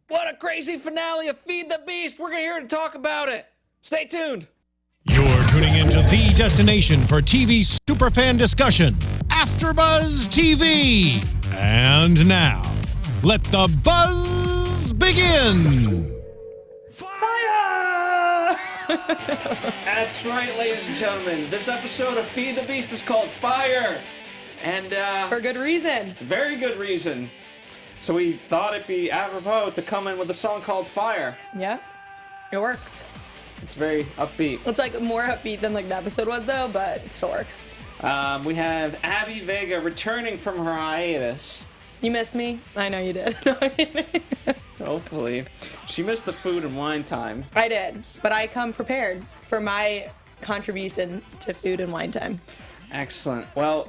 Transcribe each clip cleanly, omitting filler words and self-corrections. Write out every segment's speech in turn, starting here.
What a crazy finale of Feed the Beast. We're here to talk about it. Stay tuned. You're tuning into the destination for TV superfan discussion, AFTERBUZZ TV. And now, let the buzz begin. Fire! That's right, ladies and gentlemen. This episode of Feed the Beast is called Fire. And, for good reason. Very good reason. So we thought it'd be apropos to come in with a song called Fire. Yeah, it works. It's very upbeat. It's like more upbeat than like the episode was though, but it still works. We have Abby Vega returning from her hiatus. You missed me? I know you did. Hopefully. She missed the food and wine time. I did, but I come prepared for my contribution to food and wine time. Excellent. Well,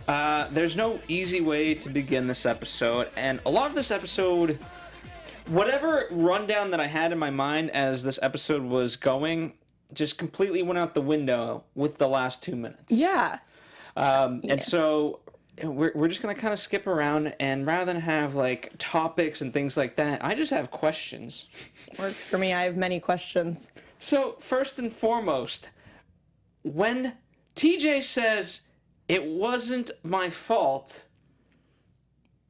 there's no easy way to begin this episode, and a lot of this episode, whatever rundown that I had in my mind as this episode was going, just completely went out the window with the last 2 minutes. Yeah. And so we're just going to kind of skip around, and rather than have like topics and things like that, I just have questions. Works for me. I have many questions. So first and foremost, when TJ says, "It wasn't my fault.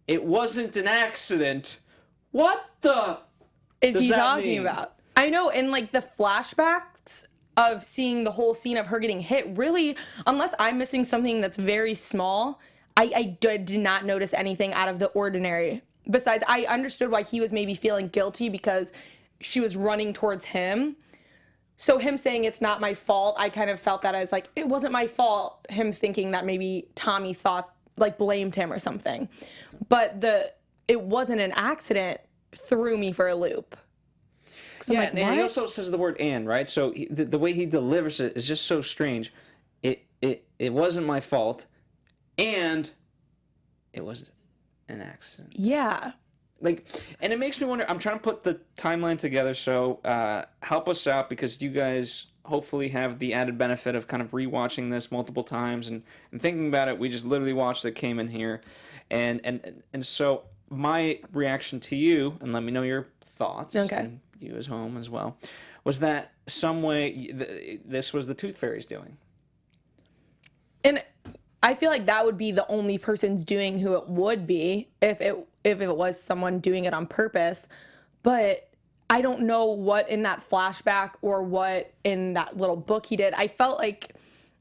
It wasn't an accident," what the is he that talking mean? about? I know, in like the flashbacks of seeing the whole scene of her getting hit, really, unless I'm missing something that's very small, I did not notice anything out of the ordinary. Besides, I understood why he was maybe feeling guilty because she was running towards him. So him saying it's not my fault, I kind of felt that as like, it wasn't my fault, him thinking that maybe Tommy thought, like blamed him or something. But it wasn't an accident threw me for a loop. Yeah, like, and he also says the word "and," right? So the way he delivers it is just so strange. It wasn't my fault, and it was an accident. Yeah. Like, and it makes me wonder, I'm trying to put the timeline together, so help us out, because you guys hopefully have the added benefit of kind of rewatching this multiple times and thinking about it. We just literally watched it, came in here, and so my reaction to you, and let me know your thoughts, okay, and you as home as well, was that some way this was the Tooth Fairy's doing. And I feel like that would be the only person's doing who it would be if it was someone doing it on purpose. But I don't know what in that flashback or what in that little book he did. I felt like,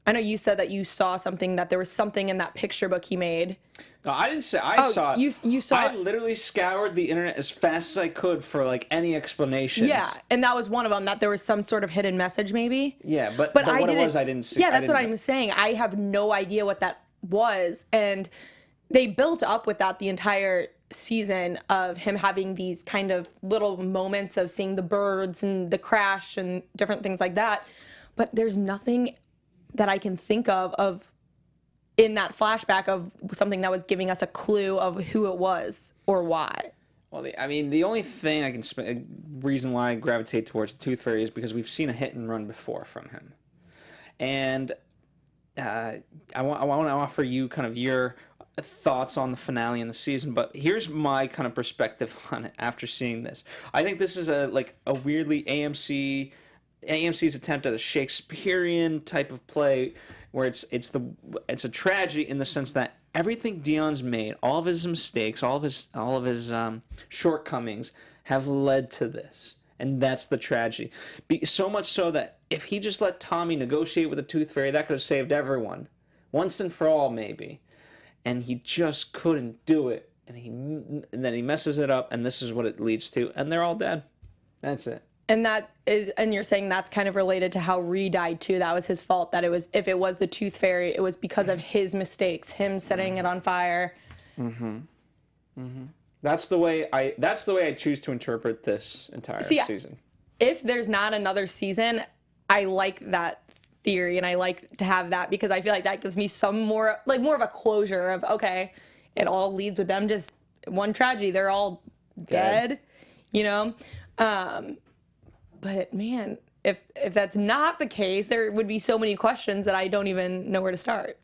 I know you said that you saw something, that there was something in that picture book he made. No, I didn't say. I saw it. You saw I literally scoured the internet as fast as I could for like any explanations. Yeah, and that was one of them, that there was some sort of hidden message maybe. Yeah, but what it was, I didn't see. Yeah, that's what I'm saying. I have no idea what that was. And they built up with that the entire season of him having these kind of little moments of seeing the birds and the crash and different things like that. But there's nothing that I can think of in that flashback of something that was giving us a clue of who it was or why. Well, the only thing I can reason why I gravitate towards the Tooth Fairy is because we've seen a hit and run before from him, and I want to offer you kind of your thoughts on the finale in the season. But here's my kind of perspective on it after seeing this. I think this is a weirdly AMC's attempt at a Shakespearean type of play, where it's a tragedy in the sense that everything Dion's made, all of his mistakes, all of his shortcomings have led to this, and that's the tragedy. So much so that if he just let Tommy negotiate with the Tooth Fairy, that could have saved everyone, once and for all, maybe. And he just couldn't do it, and then he messes it up, and this is what it leads to, and they're all dead. That's it. And you're saying that's kind of related to how Ree died too. That was his fault. That if it was the Tooth Fairy, it was because of his mistakes, him setting it on fire. Mm-hmm. Mm-hmm. That's the way I choose to interpret this entire season. If there's not another season, I like that theory, and I like to have that because I feel like that gives me some more of a closure of, okay, it all leads with them just one tragedy. They're all dead. You know? But man, if that's not the case, there would be so many questions that I don't even know where to start.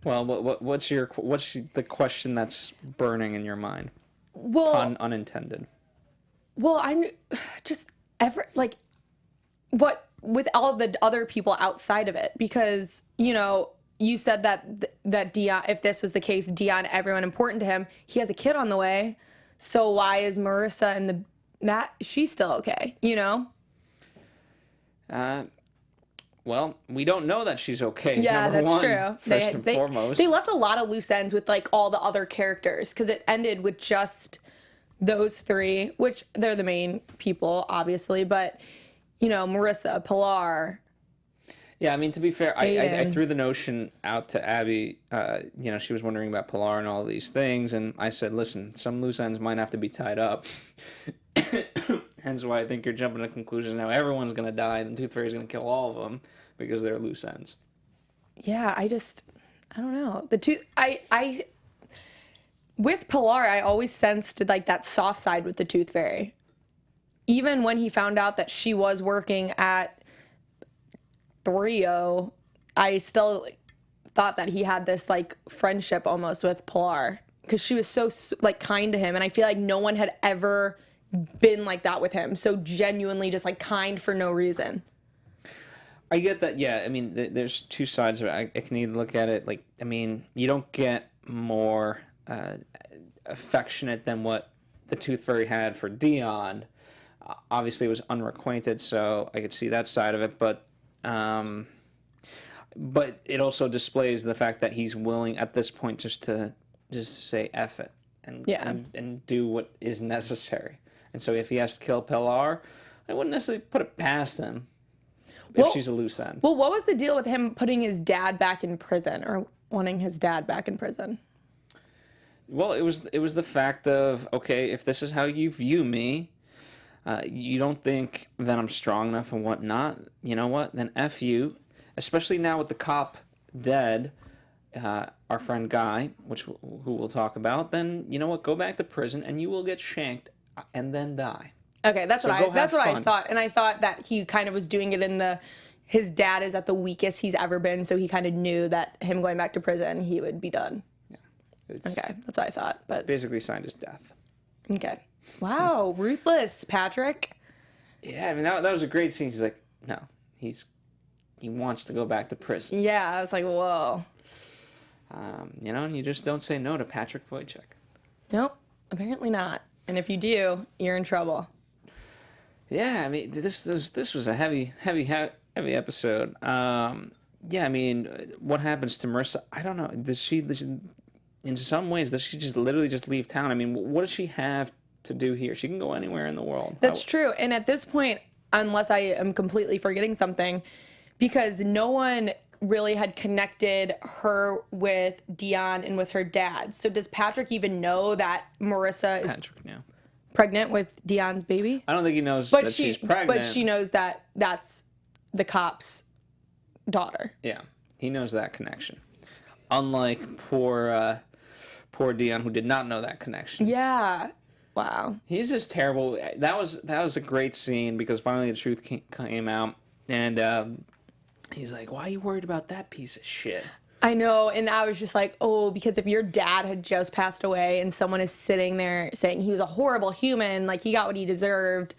Well, what's the question that's burning in your mind? Well, unintended. Well, I'm just what with all of the other people outside of it, because you said that Dion, if this was the case, Dion, everyone important to him, he has a kid on the way, so why is Marissa and Matt, she's still okay, Well, we don't know that she's okay. Yeah, Number that's one, true. First and foremost. They left a lot of loose ends with like all the other characters, because it ended with just those three, which they're the main people, obviously, but Marissa, Pilar. Yeah, I mean, to be fair, I threw the notion out to Abby. She was wondering about Pilar and all these things, and I said, listen, some loose ends might have to be tied up. Hence why I think you're jumping to conclusions now. Everyone's going to die, and the Tooth Fairy's going to kill all of them because they're loose ends. Yeah, I don't know. With Pilar, I always sensed like that soft side with the Tooth Fairy. Even when he found out that she was working at Rio, I still thought that he had this like friendship almost with Pilar, because she was so like kind to him, and I feel like no one had ever been like that with him, so genuinely just like kind for no reason. I get that. Yeah, I mean, there's two sides of it. I can either look at it like, I mean, you don't get more affectionate than what the Tooth Fairy had for Dion. Obviously, it was unrequited, so I could see that side of it, but it also displays the fact that he's willing at this point just to say F it and do what is necessary. And so if he has to kill Pilar, I wouldn't necessarily put it past him if she's a loose end. Well, what was the deal with him putting his dad back in prison, or wanting his dad back in prison? Well, it was the fact of, okay, if this is how you view me, you don't think that I'm strong enough and whatnot, you know what? Then F you. Especially now with the cop dead, our friend Guy, who we'll talk about, then you know what? Go back to prison and you will get shanked and then die. Okay, that's what I thought, and I thought that he kind of was doing it his dad is at the weakest he's ever been, so he kind of knew that him going back to prison, he would be done. Yeah. Okay, that's what I thought, but basically signed his death. Okay. Wow, ruthless, Patrick. Yeah, I mean that was a great scene. He's like, no, he wants to go back to prison. Yeah, I was like, whoa. And you just don't say no to Patrick Wojcik. Nope, apparently not. And if you do, you're in trouble. Yeah, I mean, this was a heavy episode. Yeah, I mean, what happens to Marissa? I don't know. Does she in some ways, does she just literally just leave town? I mean, what does she have to do here? She can go anywhere in the world. That's true. And at this point, unless I am completely forgetting something, because no one really had connected her with Dion and with her dad. So does Patrick even know that Marissa is pregnant with Dion's baby? I don't think he knows that she's pregnant. But she knows that that's the cop's daughter. Yeah, he knows that connection. Unlike poor Dion, who did not know that connection. Yeah. Wow. He's just terrible. That was a great scene, because finally the truth came out, and he's like, why are you worried about that piece of shit? I know, and I was just like, oh, because if your dad had just passed away and someone is sitting there saying he was a horrible human, like he got what he deserved,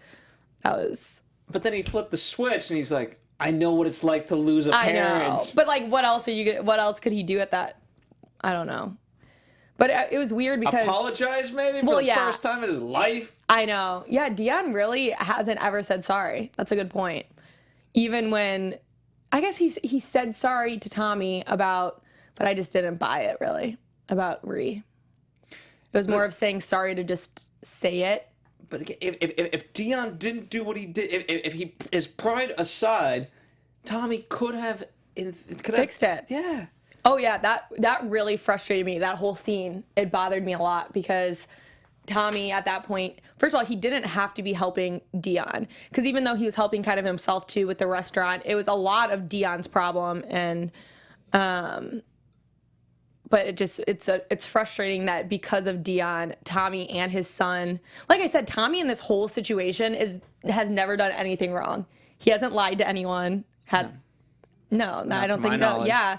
that was... But then he flipped the switch and he's like, I know what it's like to lose a parent. I know, but like, what else could he do at that? I don't know. But it was weird because... Apologize maybe for the first time in his life? I know. Yeah, Dion really hasn't ever said sorry. That's a good point. Even when... I guess he said sorry to Tommy but I just didn't buy it, really, about Ree. It was more of saying sorry to just say it. But again, if Dion didn't do what he did, if his pride aside, Tommy could have fixed it. Yeah. Oh, yeah, that really frustrated me, that whole scene. It bothered me a lot, because Tommy, at that point, first of all, he didn't have to be helping Dion, because even though he was helping kind of himself too with the restaurant, it was a lot of Dion's problem, and but it's frustrating that because of Dion, Tommy and his son, like I said, Tommy in this whole situation has never done anything wrong. He hasn't lied to anyone. No, I don't think so. Yeah.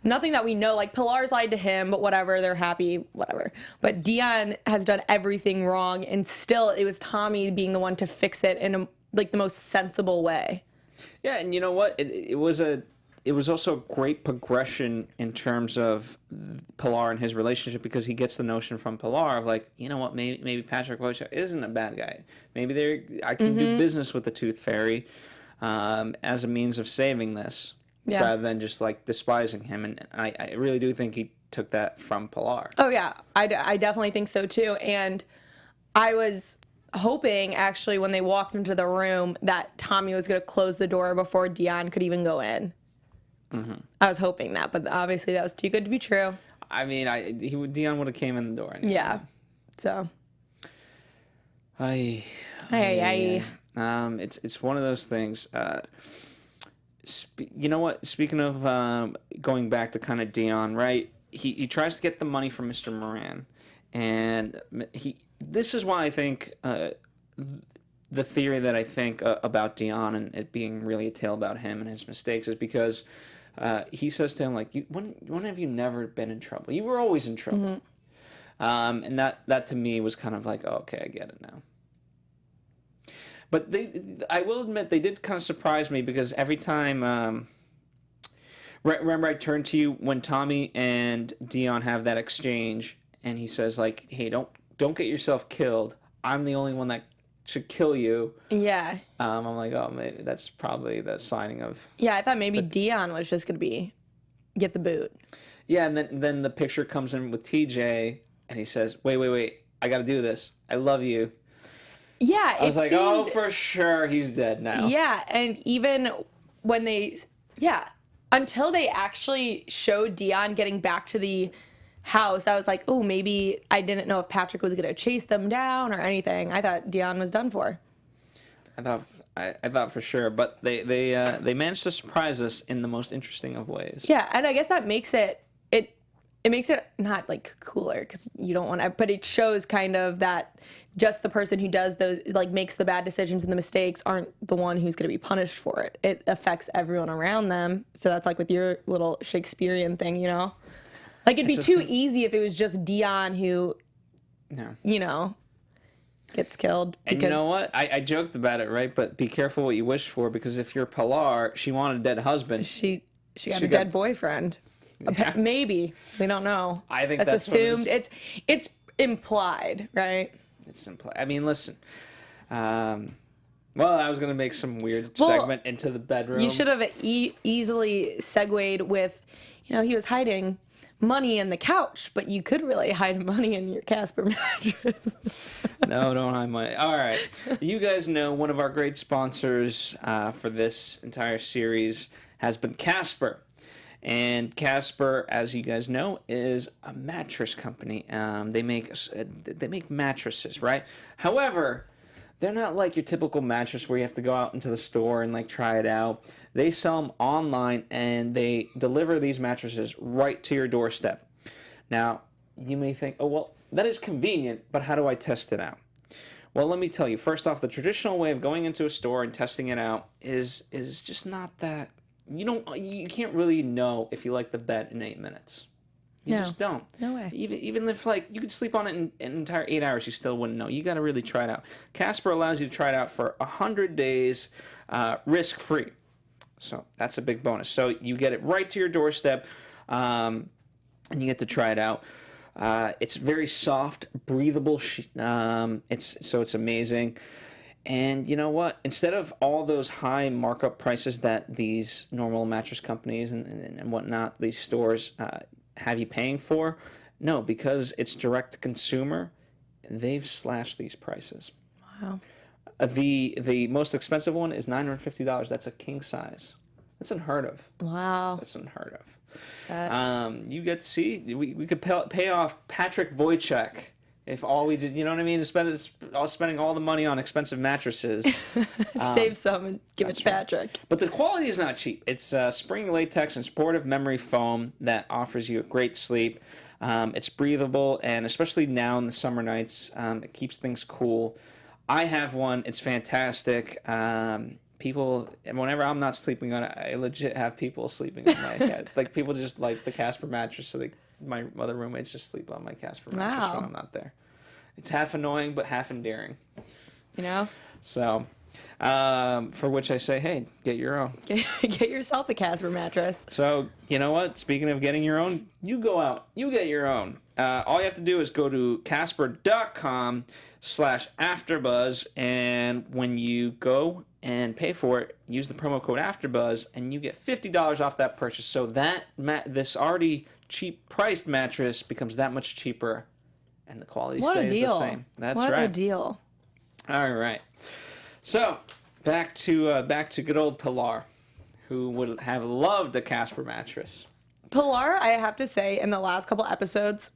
nothing that we know. Like, Pilar's lied to him, but whatever, they're happy, whatever. But Dion has done everything wrong, and still it was Tommy being the one to fix it in the most sensible way. Yeah, and you know what? It was also a great progression in terms of Pilar and his relationship, because he gets the notion from Pilar of like, you know what, maybe Patrick Wojciech isn't a bad guy. Maybe I can do business with the Tooth Fairy as a means of saving this, rather than just like despising him. And I really do think he took that from Pilar. Oh yeah, I definitely think so too. And I was hoping, actually, when they walked into the room, that Tommy was going to close the door before Dion could even go in. I was hoping that, but obviously that was too good to be true. I mean, Dion would have came in the door anyway. Yeah. So. It's one of those things. You know what? Speaking of going back to kind of Dion, right? He tries to get the money from Mr. Moran, and this is why I think the theory that I think about Dion and it being really a tale about him and his mistakes is because he says to him, like, when have you never been in trouble? You were always in trouble. And that to me was kind of like, oh, okay, I get it now. But I will admit, they did kind of surprise me, because every time, remember I turned to you when Tommy and Dion have that exchange, and he says, like, hey, don't get yourself killed. I'm the only one that should kill you. Yeah. I'm like, oh, maybe that's probably the signing of... Yeah, I thought maybe Dion was just going to get the boot. Yeah, and then the picture comes in with TJ, and he says, wait, I got to do this. I love you. Yeah, I was like, oh, for sure, he's dead now. Yeah, and even when until they actually showed Dion getting back to the house, I was like, oh, maybe I didn't know if Patrick was going to chase them down or anything. I thought Dion was done for. I thought for sure, but they managed to surprise us in the most interesting of ways. Yeah, and I guess that makes it makes it not like cooler, because you don't want to, but it shows kind of that just the person who does those, like, makes the bad decisions and the mistakes, aren't the one who's going to be punished for it. It affects everyone around them. So that's like with your little Shakespearean thing, you know? Like, it'd be too easy if it was just Dion who, you know, gets killed. And you know what? I joked about it, right? But be careful what you wish for, because if you're Pilar, she wanted a dead husband. She got a dead boyfriend. Yeah. Maybe. We don't know. I think that's assumed. It's implied, right? It's implied. I mean, listen. Well, I was going to make some weird segment into the bedroom. You should have easily segued with, you know, he was hiding money in the couch, but you could really hide money in your Casper mattress. No, don't hide money. All right. You guys know one of our great sponsors for this entire series has been Casper. And Casper, as you guys know, is a mattress company. They make mattresses, right? However, they're not like your typical mattress where you have to go out into the store and like try it out. They sell them online, and they deliver these mattresses right to your doorstep. Now, you may think, oh, well, that is convenient, but how do I test it out? Well, let me tell you. First off, the traditional way of going into a store and testing it out is just not that. You can't really know if you like the bed in 8 minutes. You just don't. No way. Even if, like, you could sleep on it in an entire 8 hours, you still wouldn't know. You got to really try it out. Casper allows you to try it out for 100 days, risk-free. So that's a big bonus. So you get it right to your doorstep, and you get to try it out. It's very soft, breathable. It's amazing. And you know what? Instead of all those high markup prices that these normal mattress companies and whatnot, these stores have you paying for, no, because it's direct to consumer, they've slashed these prices. Wow. The most expensive one is $950. That's a king size. That's unheard of. Wow. That's unheard of. You get to see, we could pay off Patrick Wojciech. If all we did, you know what I mean, spending all the money on expensive mattresses. Save some and give it to Patrick. Right. But the quality is not cheap. It's spring latex and supportive memory foam that offers you a great sleep. It's breathable, and especially now in the summer nights, it keeps things cool. I have one. It's fantastic. people, and whenever I'm not sleeping on it, I legit have people sleeping on my head. Like, people just like the Casper mattress, so my other roommates just sleep on my Casper mattress when I'm not there. It's half annoying, but half endearing. You know? So, for which I say, hey, get your own. Get yourself a Casper mattress. So, you know what? Speaking of getting your own, you go out, you get your own. All you have to do is go to casper.com/AfterBuzz, and when you go and pay for it, use the promo code AfterBuzz, and you get $50 off that purchase. So that this already cheap priced mattress becomes that much cheaper, and the quality stays the same. That's right. What a deal. All right. So back to good old Pilar, who would have loved the Casper mattress. Pilar, I have to say, in the last couple episodes,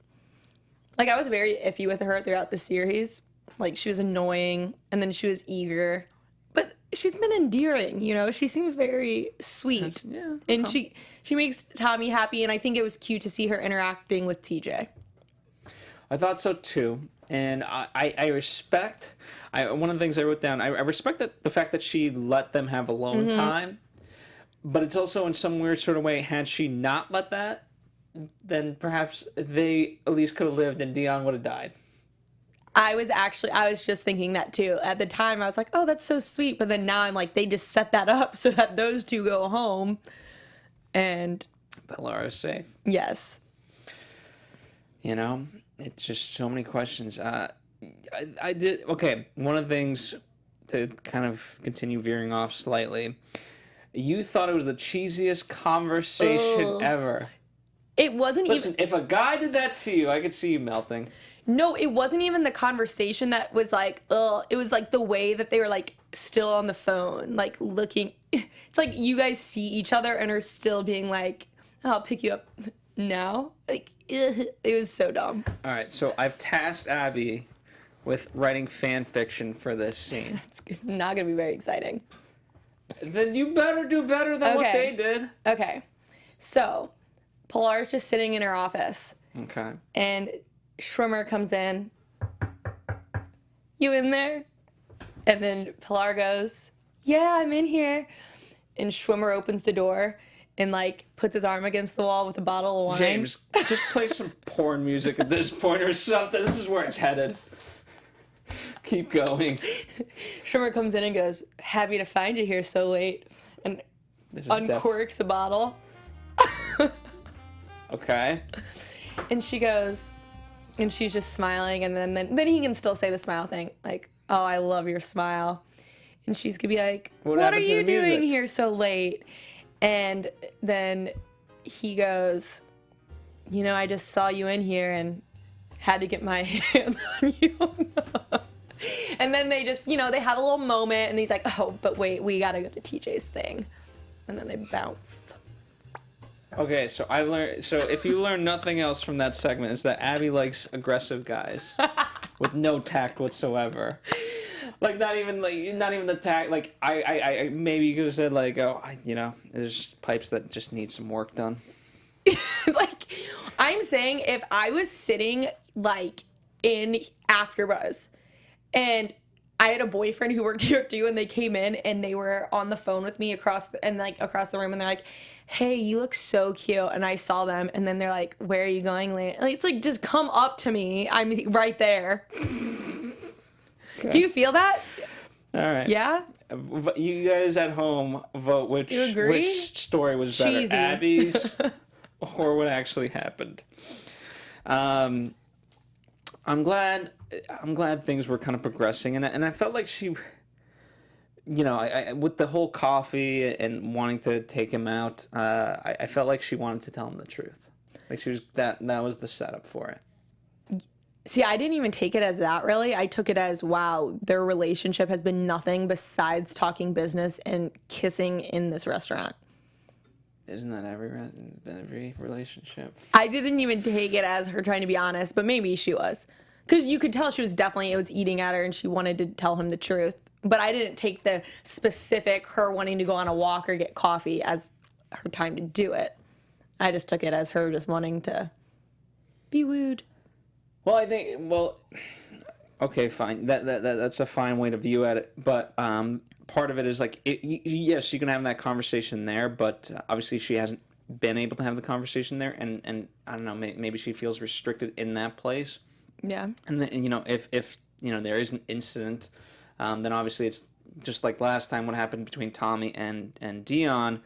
like, I was very iffy with her throughout the series. Like, she was annoying, and then she was eager. But she's been endearing, you know? She seems very sweet. Yeah. And she makes Tommy happy, and I think it was cute to see her interacting with TJ. I thought so, too. And I respect... one of the things I wrote down, I respect the fact that she let them have alone time. But it's also, in some weird sort of way, had she not let that, then perhaps they at least could have lived and Dion would have died. I was just thinking that too. At the time, I was like, oh, that's so sweet. But then now I'm like, they just set that up so that those two go home. And Pilar is safe. Yes. You know, it's just so many questions. I did, okay, one of the things to kind of continue veering off slightly, you thought it was the cheesiest conversation ever. It wasn't Listen, if a guy did that to you, I could see you melting. No, it wasn't even the conversation that was like, ugh. It was like the way that they were like still on the phone, like looking. It's like you guys see each other and are still being like, oh, I'll pick you up now. Like, ugh. It was so dumb. All right, so I've tasked Abby with writing fan fiction for this scene. It's not going to be very exciting. Then you better do better than what they did. Okay. So, Pilar's just sitting in her office. Okay. And Schwimmer comes in. You in there? And then Pilar goes, yeah, I'm in here. And Schwimmer opens the door and, like, puts his arm against the wall with a bottle of wine. James, just play some porn music at this point or something. This is where it's headed. Keep going. Schwimmer comes in and goes, happy to find you here so late. And uncorks a bottle. Okay. And she goes, and she's just smiling, and then he can still say the smile thing, like, oh, I love your smile. And she's gonna be like, what are you doing here so late? And then he goes, you know, I just saw you in here and had to get my hands on you. And then they just, you know, they have a little moment, and he's like, oh, but wait, we gotta go to TJ's thing. And then they bounce. Okay, so if you learn nothing else from that segment, is that Abby likes aggressive guys with no tact whatsoever. Like not even the tact. Like I maybe you could have said like, oh, there's pipes that just need some work done. Like, I'm saying if I was sitting like in AfterBuzz and I had a boyfriend who worked here too, and they came in and they were on the phone with me across the room, and they're like, hey, you look so cute. And I saw them, and then they're like, where are you going later? Like, it's like, just come up to me. I'm right there. Okay. Do you feel that? All right. Yeah? You guys at home vote which story was better, cheesy. Abby's or what actually happened. I'm glad things were kind of progressing, and I felt like she, you know, I with the whole coffee and wanting to take him out, I felt like she wanted to tell him the truth. Like she was that was the setup for it. See, I didn't even take it as that, really. I took it as, wow, their relationship has been nothing besides talking business and kissing in this restaurant. Isn't that every relationship? I didn't even take it as her trying to be honest, but maybe she was. Because you could tell she was it was eating at her and she wanted to tell him the truth. But I didn't take the specific her wanting to go on a walk or get coffee as her time to do it. I just took it as her just wanting to be wooed. Well, okay, fine. That's a fine way to view at it. But part of it is like, yes, you can have that conversation there, but obviously she hasn't been able to have the conversation there, and I don't know, maybe she feels restricted in that place. Yeah. And then, you know, if you know there is an incident, then obviously it's just like last time what happened between Tommy and Dion.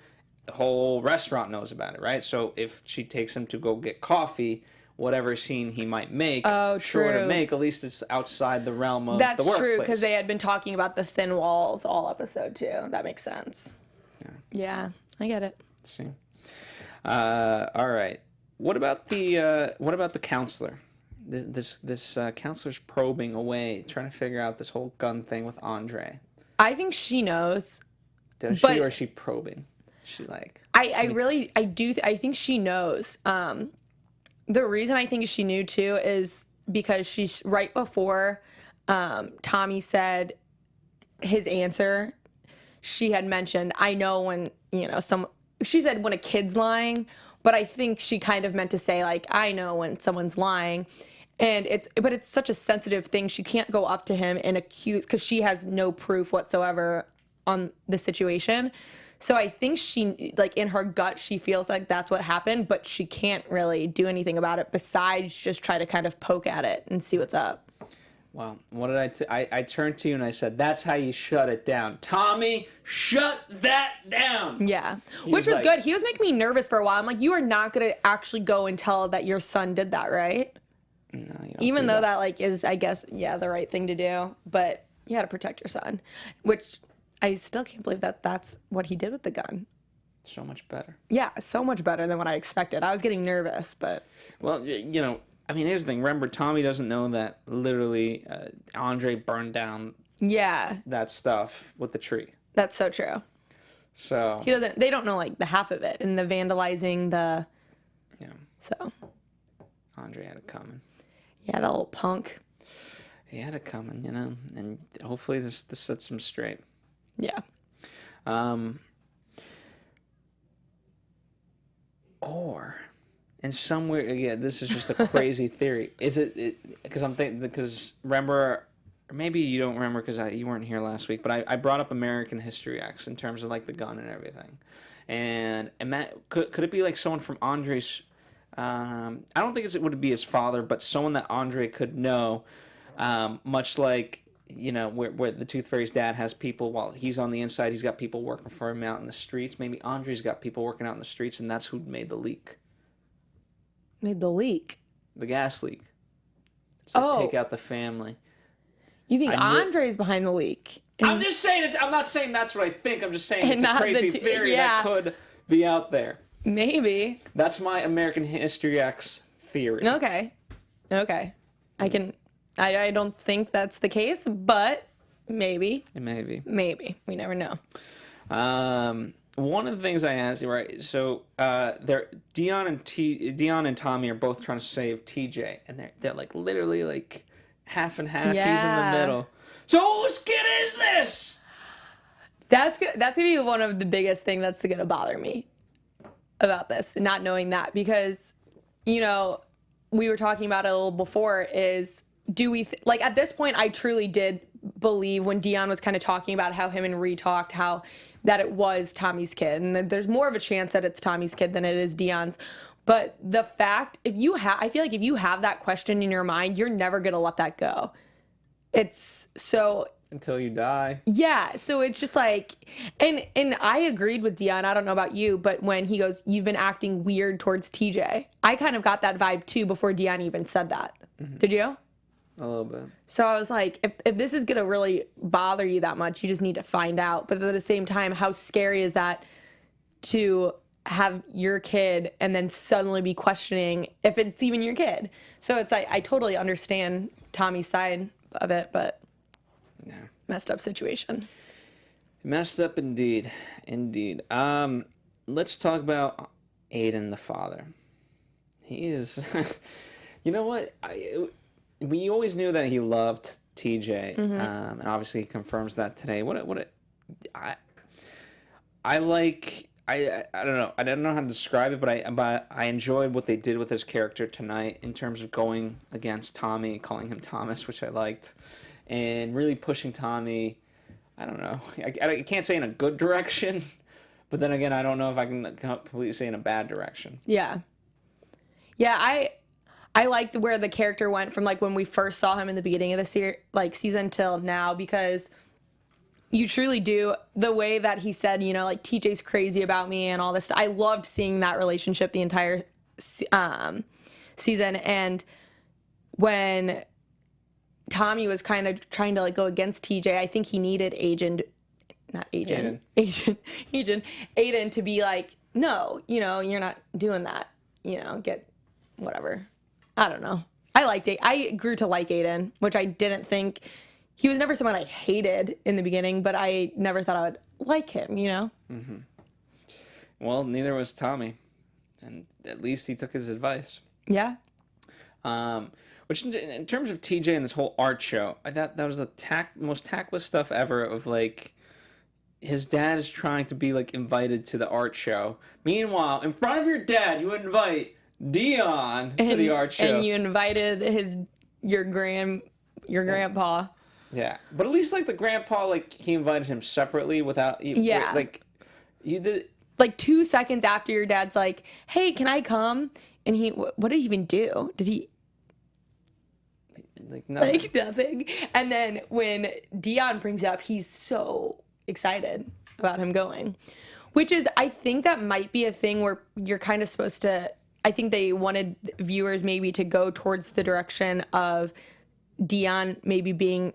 The whole restaurant knows about it, right? So if she takes him to go get coffee, whatever scene he might make, sure to make, at least it's outside the realm of the workplace. That's true, because they had been talking about the thin walls all episode 2. That makes sense. Yeah, I get it. Let's see. All right. What about the counselor? This counselor's probing away, trying to figure out this whole gun thing with Andre. I think she knows. Does she, or is she probing? She like. I think she knows. The reason I think she knew too is because she's right before Tommy said his answer. She had mentioned, I know when, you know, she said when a kid's lying, but I think she kind of meant to say like, I know when someone's lying. And it's such a sensitive thing. She can't go up to him and accuse, because she has no proof whatsoever on the situation. So I think she, like, in her gut, she feels like that's what happened, but she can't really do anything about it besides just try to kind of poke at it and see what's up. Well, what did I turned to you and I said, that's how you shut it down. Tommy, shut that down. Yeah, which was good. He was making me nervous for a while. I'm like, you are not going to actually go and tell that your son did that, right? No, you don't. Even though that like is, I guess, yeah, the right thing to do, but you got to protect your son, which I still can't believe that that's what he did with the gun. So much better. Yeah, so much better than what I expected. I was getting nervous, but... Well, you know, I mean, here's the thing. Remember, Tommy doesn't know that literally Andre burned down that stuff with the tree. That's so true. So... They don't know, like, the half of it. And the vandalizing, the... Yeah. So... Andre had it coming. Yeah, that little punk. He had it coming, you know, and hopefully this sets him straight. Yeah. Or, in somewhere, yeah, this is just a crazy theory. Is it because I'm thinking, because remember, or maybe you don't remember because you weren't here last week, but I brought up American History X in terms of like the gun and everything, and could it be like someone from Andre's? I don't think it would be his father, but someone that Andre could know, much like, you know, where the Tooth Fairy's dad has people while he's on the inside, he's got people working for him out in the streets. Maybe Andre's got people working out in the streets, and that's who made the leak. Made the leak? The gas leak. So take out the family. You think Andre's behind the leak? I'm just saying, I'm not saying that's what I think. I'm just saying it's a crazy theory that could be out there. Maybe. That's my American History X theory. Okay. I don't think that's the case, but maybe. Maybe. Maybe. We never know. One of the things I asked you, right? So, Dion and Tommy are both trying to save TJ, and they're like literally like half and half. Yeah. He's in the middle. So whose kid is this? That's gonna be one of the biggest thing that's gonna bother me about this, not knowing that, because, you know, we were talking about it a little before, is do we like at this point I truly did believe when Dion was kind of talking about how him and Ree talked, how that it was Tommy's kid, and there's more of a chance that it's Tommy's kid than it is Dion's. But the fact, I feel like if you have that question in your mind, you're never gonna let that go. It's so... Until you die. Yeah, so it's just like, and I agreed with Dion, I don't know about you, but when he goes, you've been acting weird towards TJ, I kind of got that vibe too before Dion even said that. Mm-hmm. Did you? A little bit. So I was like, if this is going to really bother you that much, you just need to find out. But at the same time, how scary is that to have your kid and then suddenly be questioning if it's even your kid? So it's like, I totally understand Tommy's side of it, but... Yeah. Messed up situation. Messed up indeed. Indeed. Let's talk about Aiden, the father. He is... You know what? We always knew that he loved TJ, mm-hmm. And obviously he confirms that today. I like... I don't know. I don't know how to describe it, but I enjoyed what they did with his character tonight in terms of going against Tommy, calling him Thomas, which I liked, and really pushing Tommy I don't know. I can't say in a good direction, but then again, I don't know if I can completely say in a bad direction. Yeah. Yeah, I like where the character went from like when we first saw him in the beginning of the season till now, because you truly do. The way that he said, you know, like TJ's crazy about me and all this stuff. I loved seeing that relationship the entire season. And when Tommy was kind of trying to like go against TJ, I think he needed Aiden to be like, no, you know, you're not doing that, you know, get whatever. I don't know. I liked it. I grew to like Aiden, which I didn't think. He was never someone I hated in the beginning, but I never thought I would like him, you know? Mm-hmm. Well, neither was Tommy. And at least he took his advice. Yeah. Which, in terms of TJ and this whole art show, I thought that was the most tactless stuff ever of, like, his dad is trying to be, like, invited to the art show. Meanwhile, in front of your dad, you invite Dion to the art show. And you invited your grandpa. Yeah. But at least, like, the grandpa, like, he invited him separately without... Yeah. Like, you did... Like, 2 seconds after your dad's like, hey, can I come? And what did he even do? Did he... Like, nothing. Like, nothing. And then when Dion brings it up, he's so excited about him going. Which is, I think that might be a thing where you're kind of supposed to... I think they wanted viewers maybe to go towards the direction of Dion maybe being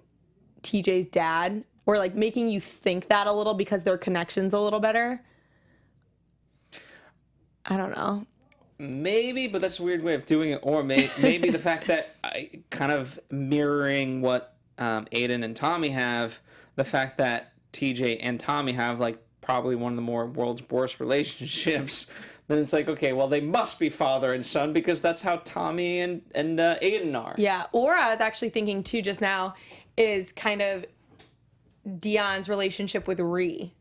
TJ's dad, or like making you think that a little because their connection's a little better. I don't know. Maybe, but that's a weird way of doing it. Or maybe the fact that kind of mirroring what Aiden and Tommy have, the fact that TJ and Tommy have like probably one of the world's worst relationships. Then it's like, okay, well, they must be father and son because that's how Tommy and Aiden are. Yeah, or I was actually thinking, too, just now, is kind of Dion's relationship with Ree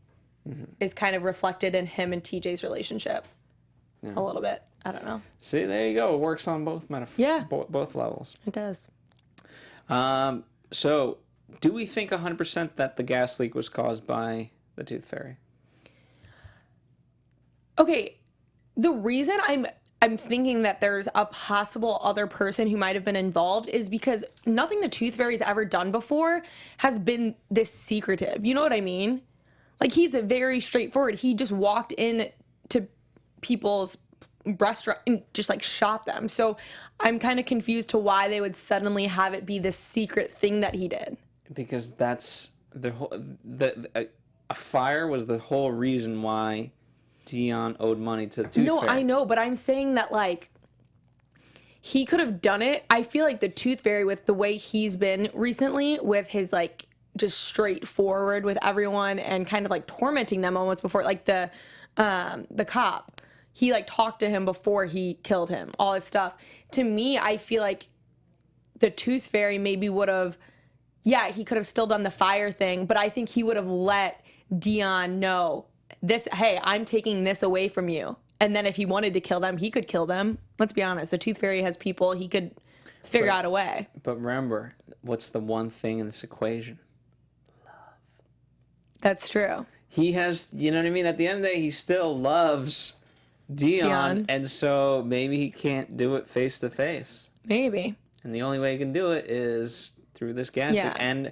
is kind of reflected in him and TJ's relationship a little bit. I don't know. See, there you go. It works on both both levels. It does. So, do we think 100% that the gas leak was caused by the Tooth Fairy? Okay. The reason I'm thinking that there's a possible other person who might have been involved is because nothing the Tooth Fairy's ever done before has been this secretive. You know what I mean? Like, he's a very straightforward. He just walked in to people's restaurant and just like shot them. So I'm kind of confused to why they would suddenly have it be this secret thing that he did. Because that's the whole a fire was the whole reason why Dion owed money to the Tooth Fairy. No, I know, but I'm saying that, like, he could have done it. I feel like the Tooth Fairy, with the way he's been recently, with his, like, just straightforward with everyone and kind of, like, tormenting them almost before, like, the cop. He, like, talked to him before he killed him, all his stuff. To me, I feel like the Tooth Fairy maybe would have, yeah, he could have still done the fire thing, but I think he would have let Dion know this, hey, I'm taking this away from you. And then if he wanted to kill them, he could kill them. Let's be honest. The Tooth Fairy has people. He could figure out a way. But remember, what's the one thing in this equation? Love. That's true. He has, you know what I mean? At the end of the day, he still loves Dion. And so maybe he can't do it face to face. Maybe. And the only way he can do it is through this gas. Yeah. And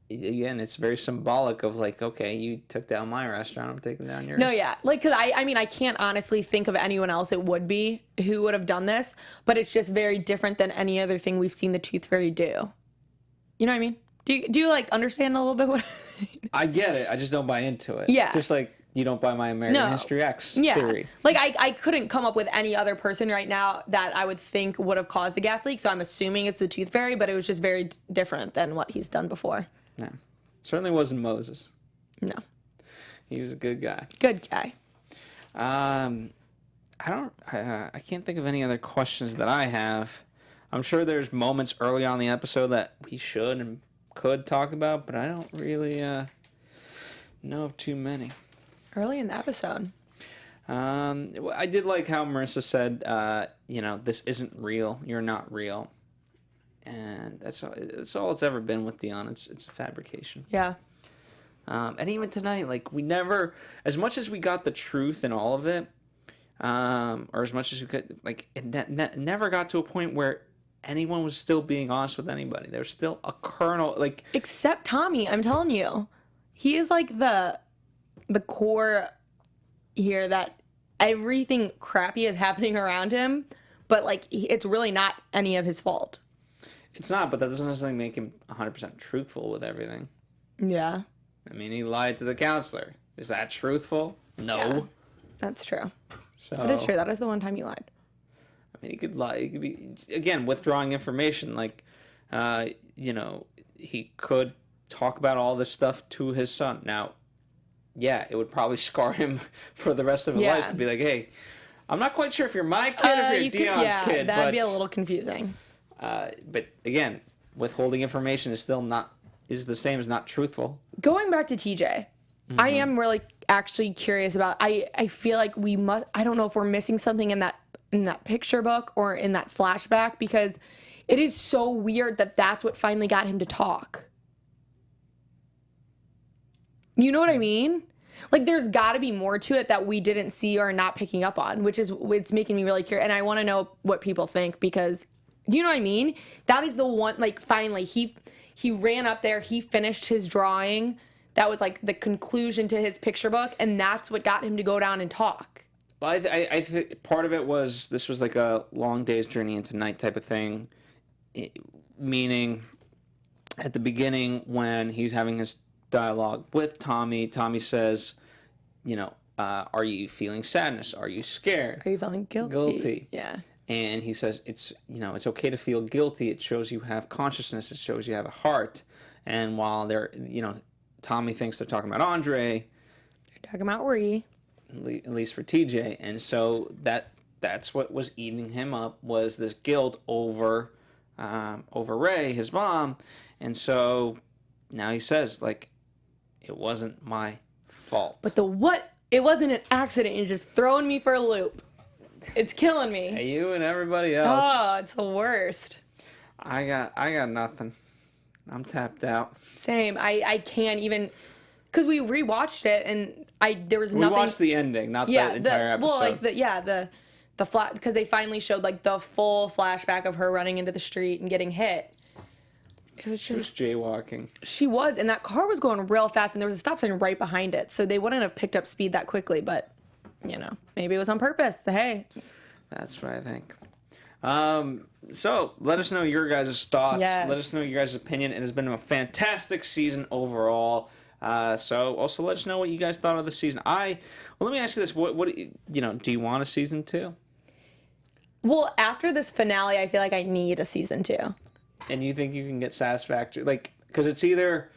again, it's very symbolic of like, okay, you took down my restaurant, I'm taking down yours. No, yeah. Like, because I mean, I can't honestly think of anyone else it would be who would have done this, but it's just very different than any other thing we've seen the Tooth Fairy do. You know what I mean? Do you like understand a little bit what I get it. I just don't buy into it. Yeah. Just like you don't buy my American History X theory. Like, I couldn't come up with any other person right now that I would think would have caused the gas leak, so I'm assuming it's the Tooth Fairy, but it was just very different than what he's done before. No. Certainly wasn't Moses. No. He was a good guy. Good guy. I can't think of any other questions that I have. I'm sure there's moments early on in the episode that we should and could talk about, but I don't really know of too many. Early in the episode. I did like how Marissa said, this isn't real. You're not real. And that's all it's ever been with Dion. It's a fabrication. Yeah. And even tonight, like, we never, as much as we got the truth in all of it, or as much as we could, like, it never got to a point where anyone was still being honest with anybody. There's still a kernel, like... Except Tommy, I'm telling you. He is, like, the core here that everything crappy is happening around him, but, like, it's really not any of his fault. It's not, but that doesn't necessarily make him 100% truthful with everything. Yeah. I mean, he lied to the counselor. Is that truthful? No. Yeah, that's true. So, That is true. That is the one time he lied. I mean, he could lie. He could be, again, withdrawing information. Like, you know, he could talk about all this stuff to his son. Now, yeah, it would probably scar him for the rest of his life to be like, hey, I'm not quite sure if you're my kid or if you're Dion's kid. That'd be a little confusing. But again, withholding information is still not, is the same as not truthful. Going back to TJ, I am really actually curious about, I feel like we must, I don't know if we're missing something in that picture book or in that flashback, because it is so weird that that's what finally got him to talk. You know what I mean? Like, there's got to be more to it that we didn't see or not picking up on, which is, it's making me really curious. And I want to know what people think, because, you know what I mean? That is the one, like, finally, he ran up there, he finished his drawing. That was, like, the conclusion to his picture book, and that's what got him to go down and talk. Well, I think part of it was, this was like a long day's journey into night type of thing. Meaning, at the beginning, when he's having his dialogue with Tommy, Tommy says, you know, are you feeling sadness? Are you scared? Are you feeling guilty? Guilty. Yeah. And he says, it's, you know, it's okay to feel guilty. It shows you have consciousness. It shows you have a heart. And while they're, you know, Tommy thinks they're talking about Andre. They're talking about Ree. At least for TJ. And so that's what was eating him up, was this guilt over Ray, his mom. And so now he says, like, it wasn't my fault. But it wasn't an accident. You're just throwing me for a loop. It's killing me. Hey, you and everybody else. Oh, it's the worst. I got nothing. I'm tapped out. Same. I can't even, because we rewatched it and there was nothing. We watched the ending, not the entire episode. Well, like the flat, because they finally showed like the full flashback of her running into the street and getting hit. It was just jaywalking. She was, and that car was going real fast, and there was a stop sign right behind it, so they wouldn't have picked up speed that quickly. But you know, maybe it was on purpose. Hey, that's what I think. So let us know your guys' thoughts. Yes. Let us know your guys' opinion. It has been a fantastic season overall. So also let us know what you guys thought of the season. Let me ask you this: what you know? Do you want a season 2? Well, after this finale, I feel like I need a season 2. And you think you can get satisfactory? Like, because it's either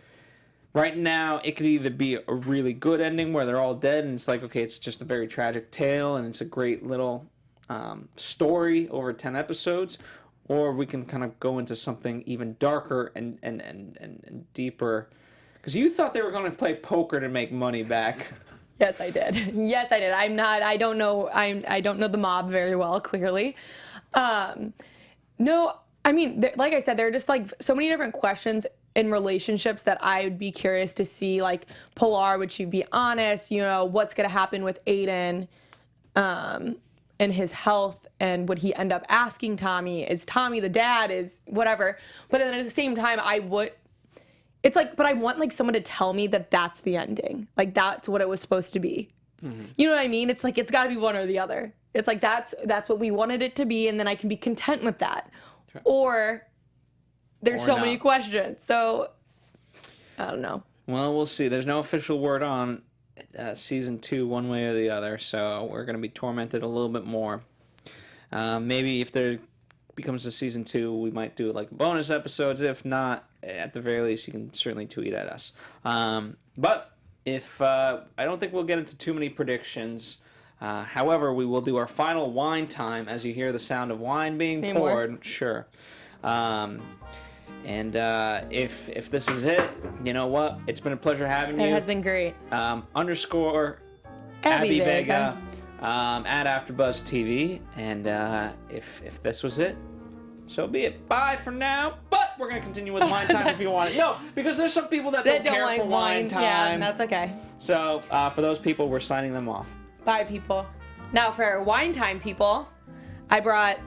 right now, it could either be a really good ending where they're all dead, and it's like, okay, it's just a very tragic tale, and it's a great little story over 10 episodes, or we can kind of go into something even darker and deeper. Because you thought they were going to play poker to make money back. Yes, I did. Yes, I did. I don't know the mob very well, clearly. No, I mean, like I said, there are just like so many different questions in relationships that I would be curious to see. Like, Pilar, would she be honest? You know, what's going to happen with Aiden and his health? And would he end up asking Tommy? Is Tommy the dad? Is whatever. But then at the same time, it's like, but I want like someone to tell me that that's the ending. Like, that's what it was supposed to be. Mm-hmm. You know what I mean? It's like, it's got to be one or the other. It's like, that's what we wanted it to be, and then I can be content with that. Sure. Or there's so many questions. So I don't know. Well, we'll see. There's no official word on season 2 one way or the other, so we're going to be tormented a little bit more. Maybe if there becomes a season 2, we might do like bonus episodes. If not, at the very least, you can certainly tweet at us. But if I don't think we'll get into too many predictions. However, we will do our final wine time as you hear the sound of wine being poured. More? Sure. And if this is it, you know what? It's been a pleasure having you. It has been great. _ Abby Vega at AfterBuzz TV. And if this was it, so be it. Bye for now. But we're going to continue with wine time if you want it. No, because there's some people that don't care like for wine time. Yeah, that's okay. So for those people, we're signing them off. Bye, people. Now for wine time, people, I brought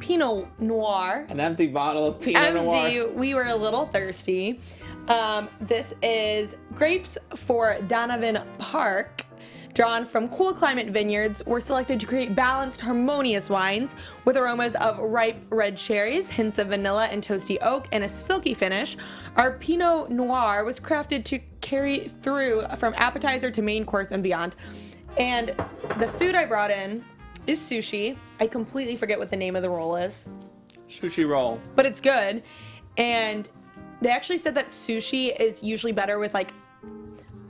Pinot Noir. An empty bottle of Pinot Noir. We were a little thirsty. This is grapes for Donovan Park, drawn from cool climate vineyards, were selected to create balanced, harmonious wines with aromas of ripe red cherries, hints of vanilla and toasty oak, and a silky finish. Our Pinot Noir was crafted to carry through from appetizer to main course and beyond. And the food I brought in is sushi. I completely forget what the name of the roll is. Sushi roll. But it's good. And they actually said that sushi is usually better with like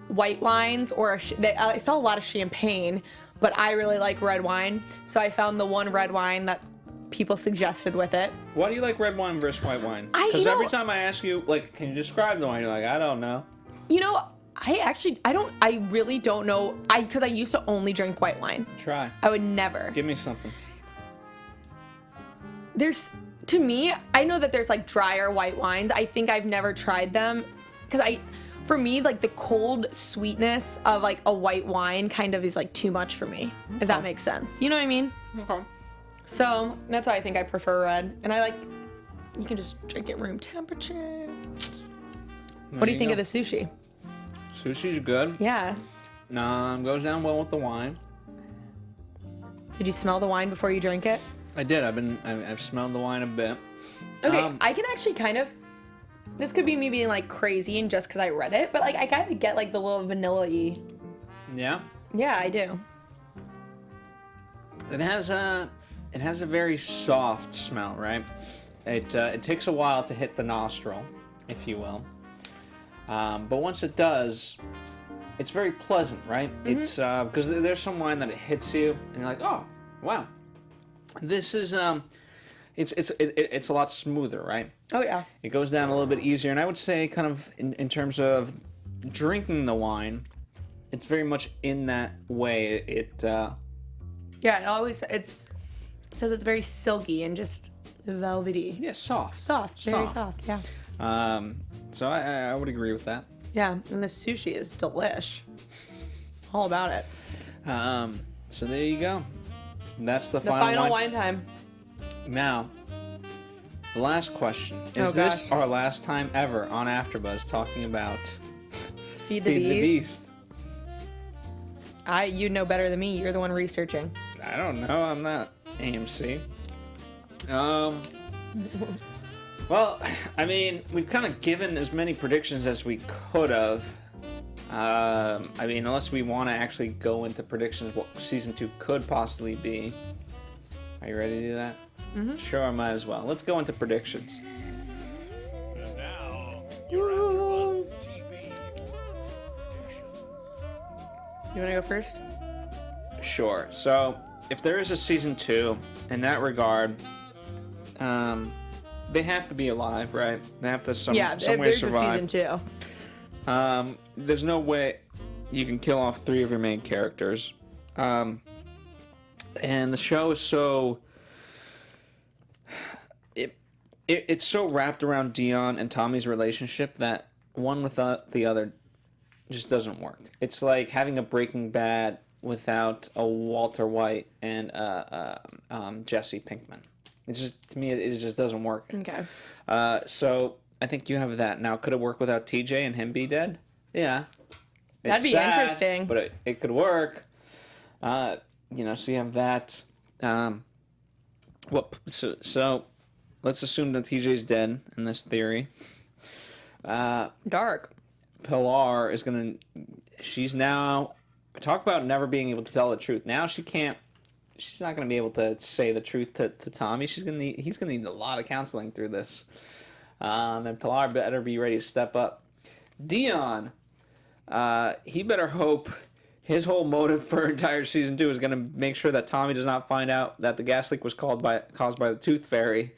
white wines or I saw a lot of champagne, but I really like red wine. So I found the one red wine that people suggested with it. Why do you like red wine versus white wine? Because every time I ask you, like, can you describe the wine? You're like, I don't know. You know, I really don't know. Because I used to only drink white wine. Try. I would never. Give me something. To me, I know that there's like drier white wines. I think I've never tried them because for me, like the cold sweetness of like a white wine kind of is like too much for me, if that makes sense. You know what I mean? Okay. So that's why I think I prefer red. And you can just drink it room temperature. What do you think of the sushi? Sushi's good. Yeah. Goes down well with the wine. Did you smell the wine before you drank it? I did. I've smelled the wine a bit. Okay, I can actually kind of. This could be me being like crazy and just because I read it, but like I kind of get like the little vanilla-y. Yeah. Yeah, I do. It has a very soft smell, right? It takes a while to hit the nostril, if you will. But once it does, it's very pleasant, right? Mm-hmm. It's because there's some wine that it hits you and you're like, oh, wow. This is it's a lot smoother, right? Oh yeah. It goes down a little bit easier, and I would say, kind of in terms of drinking the wine, it's very much in that way. Yeah, it says it's very silky and just velvety. Yeah, soft. Very soft. Yeah. So I would agree with that. Yeah, and the sushi is delish. All about it. So there you go. That's the final wine time. Now, the last question. Is this our last time ever on AfterBuzz talking about Feed the Beast? You know better than me. You're the one researching. I don't know. I'm not AMC. Well, I mean, we've kind of given as many predictions as we could have. I mean, unless we want to actually go into predictions what season 2 could possibly be. Are you ready to do that? Mm-hmm. Sure, I might as well. Let's go into predictions. And now, your AfterBuzz TV predictions. You want to go first? Sure. So, if there is a season 2, in that regard, they have to be alive, right? They have to some way survive. Yeah, there's a season 2. There's no way you can kill off 3 of your main characters. And the show is so... It's so wrapped around Dion and Tommy's relationship that one without the other just doesn't work. It's like having a Breaking Bad without a Walter White and Jesse Pinkman. It's just, to me, it just doesn't work. Okay. So I think you have that. Now, could it work without TJ and him be dead? Yeah. That'd be sad, interesting. But it could work. So you have that. So let's assume that TJ's dead in this theory. Dark. Pilar is she's now, talk about never being able to tell the truth. Now she's not gonna be able to say the truth to Tommy. He's gonna need a lot of counseling through this. And Pilar better be ready to step up. Dion, he better hope his whole motive for entire season 2 is gonna make sure that Tommy does not find out that the gas leak was caused by the Tooth Fairy.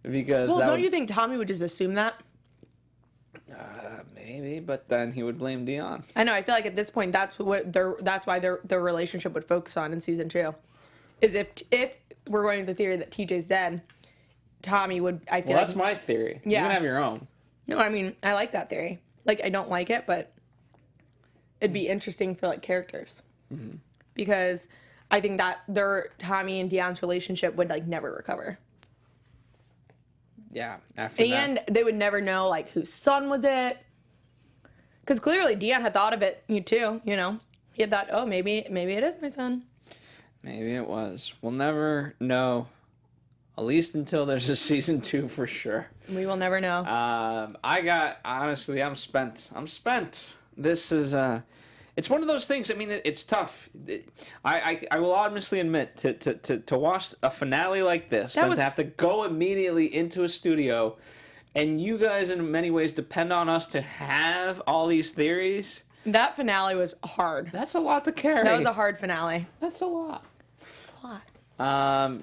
Because don't you think Tommy would just assume that? Maybe, but then he would blame Dion. I know. I feel like at this point, that's why their relationship would focus on in season 2, is if we're going with the theory that TJ's dead, Tommy would, I feel Well, like. that's my theory. Yeah. You can have your own. No, I mean, I like that theory. Like, I don't like it, but it'd be interesting for, like, characters. Because I think that Tommy and Deion's relationship would, like, never recover. Yeah, after And they would never know, like, whose son was it. Because clearly Deion had thought of it, too, He had thought, oh, maybe it is my son. Maybe it was. We'll never know. At least until there's a season 2 for sure. We will never know. Honestly, I'm spent. This is, it's one of those things, I mean, it's tough. I will honestly admit, to watch a finale like this, to have to go immediately into a studio, and you guys in many ways depend on us to have all these theories. That finale was hard. That's a lot to carry. That was a hard finale. That's a lot. It's a lot.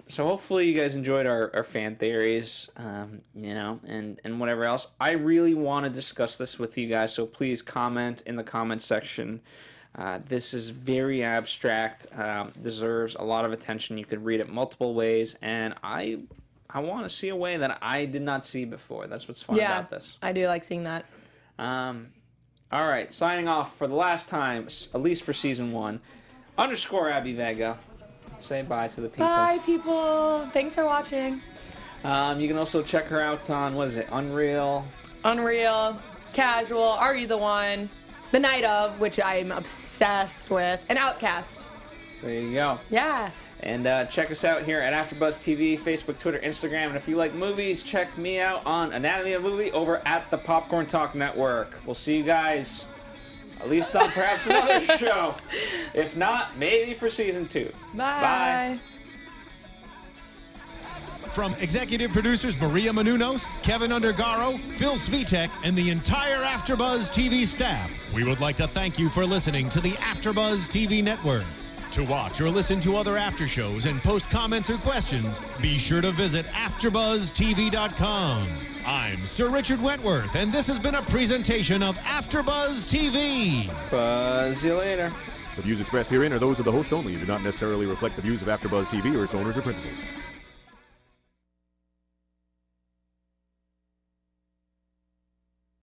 So hopefully you guys enjoyed our fan theories, and whatever else. I really want to discuss this with you guys, so please comment in the comment section. This is very abstract, deserves a lot of attention. You could read it multiple ways, and I want to see a way that I did not see before. That's what's fun about this. I do like seeing that. All right, signing off for the last time, at least for season 1, _Abby Vega. Say bye to the people. Bye, people. Thanks for watching. You can also check her out on, Unreal, Casual, Are You the One, The Night Of, which I'm obsessed with, and Outcast. There you go. Yeah. And check us out here at AfterBuzz TV, Facebook, Twitter, Instagram. And if you like movies, check me out on Anatomy of a Movie over at the Popcorn Talk Network. We'll see you guys, at least on perhaps another show. If not, maybe for season 2. Bye. From executive producers Maria Menounos, Kevin Undergaro, Phil Svitek, and the entire AfterBuzz TV staff, we would like to thank you for listening to the AfterBuzz TV network. To watch or listen to other after shows and post comments or questions, be sure to visit AfterBuzzTV.com. I'm Sir Richard Wentworth, and this has been a presentation of AfterBuzz TV. Buzz you later. The views expressed herein are those of the hosts only and do not necessarily reflect the views of AfterBuzz TV or its owners or principals.